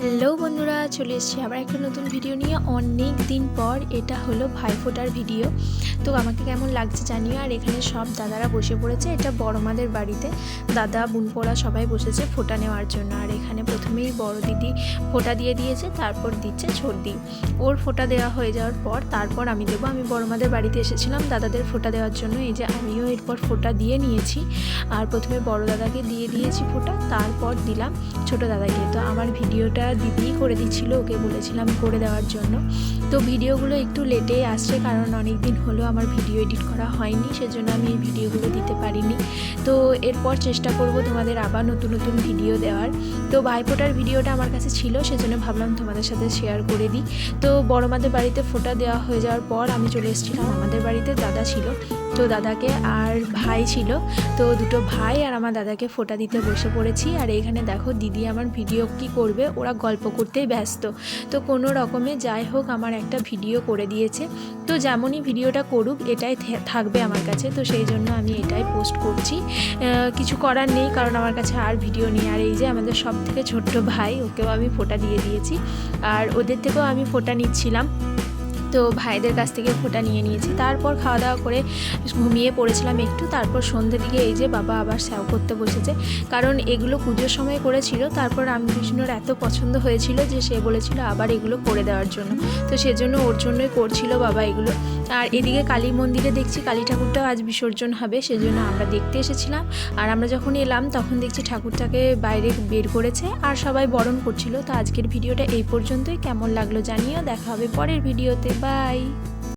Hello বন্ধুরা, চলে এসেছি আবার একটা নতুন ভিডিও নিয়ে। অনেক দিন পর এটা হলো ভাইফোঁটার ভিডিও। তো আমাকে কেমন লাগছে জানিও। আর এখানে সব দাদারা বসে পড়েছে, এটা বড়মাদের বাড়িতে। দাদা বোনপোরা সবাই বসেছে ফোঁটা নেওয়ার জন্য। আর এখানে প্রথমেই বড় দিদি ফোঁটা দিয়ে দিয়েছে, তারপর দিচ্ছে ছোটদি। ওর ফোঁটা দেওয়া হয়ে যাওয়ার পর তারপর আমি দেবো। আমি বড়মাদের বাড়িতে এসেছিলাম দাদাদের ফোঁটা দেওয়ার জন্য। এই যে আমিও এরপর ফোঁটা দিয়ে নিয়েছি। আর প্রথমে বড় দাদাকে দিয়ে দিয়েছি ফোঁটা, তারপর দিলাম ছোট দাদাকে। তো আমার ভিডিওটা দিদিই করে দিচ্ছিল, ওকে বলেছিলাম করে দেওয়ার জন্য। তো ভিডিওগুলো একটু লেটেই আসছে, কারণ অনেক দিন হলো আমার ভিডিও এডিট করা হয়নি, সেজন্য আমি এই ভিডিওগুলো দিতে পারিনি। তো এরপর চেষ্টা করব তোমাদের আবার নতুন নতুন ভিডিও দেওয়ার। তো ভাইফোঁটার ভিডিওটা আমার কাছে ছিল, সেজন্য ভাবলাম তোমাদের সাথে শেয়ার করে দিই। তো বড়মাদের বাড়িতে ফোঁটা দেওয়া হয়ে যাওয়ার পর আমি চলে এসেছিলাম আমাদের বাড়িতে। দাদা ছিল, তো দাদাকে আর ভাই ছিল, তো দুটো ভাই আর আমার দাদাকে ফোঁটা দিতে বসে পড়েছি। আর এইখানে দেখো দিদি আমার ভিডিও কি করবে, ওরা গল্প করতেই ব্যস্ত। তো কোনো রকমে যাই হোক আমার একটা ভিডিও করে দিয়েছে। তো যেমনই ভিডিওটা করুক এটাই থাকবে আমার কাছে, তো সেই জন্য আমি এটাই পোস্ট করছি। কিছু করার নেই, কারণ আমার কাছে আর ভিডিও নেই। আর এই যে আমাদের সব থেকে ছোট্ট ভাই, ওকেও আমি ফোঁটা দিয়ে দিয়েছি। আর ওদের থেকেও আমি ফোঁটা নিচ্ছিলাম, তো ভাইদের কাছ থেকে ফোঁটা নিয়ে নিয়েছি। তারপর খাওয়া দাওয়া করে ঘুমিয়ে পড়েছিলাম একটু। তারপর সন্ধ্যের দিকে এই যে বাবা আবার স্যাও করতে বসেছে, কারণ এগুলো পুজোর সময় করেছিল। তারপর রামকৃষ্ণর এত পছন্দ হয়েছিল যে সে বলেছিল আবার এগুলো করে দেওয়ার জন্য, তো সেজন্য ওর জন্যই করছিল বাবা এগুলো। আর এদিকে কালী মন্দিরে দেখছি কালী ঠাকুরটাও আজ বিসর্জন হবে, সেজন্য আমরা দেখতে এসেছিলাম। আর আমরা যখন এলাম তখন দেখছি ঠাকুরটাকে বাইরে বের করেছে আর সবাই বরণ করছিল। তো আজকের ভিডিওটা এই পর্যন্তই। কেমন লাগলো জানিও, দেখা হবে পরের ভিডিওতে। বাই।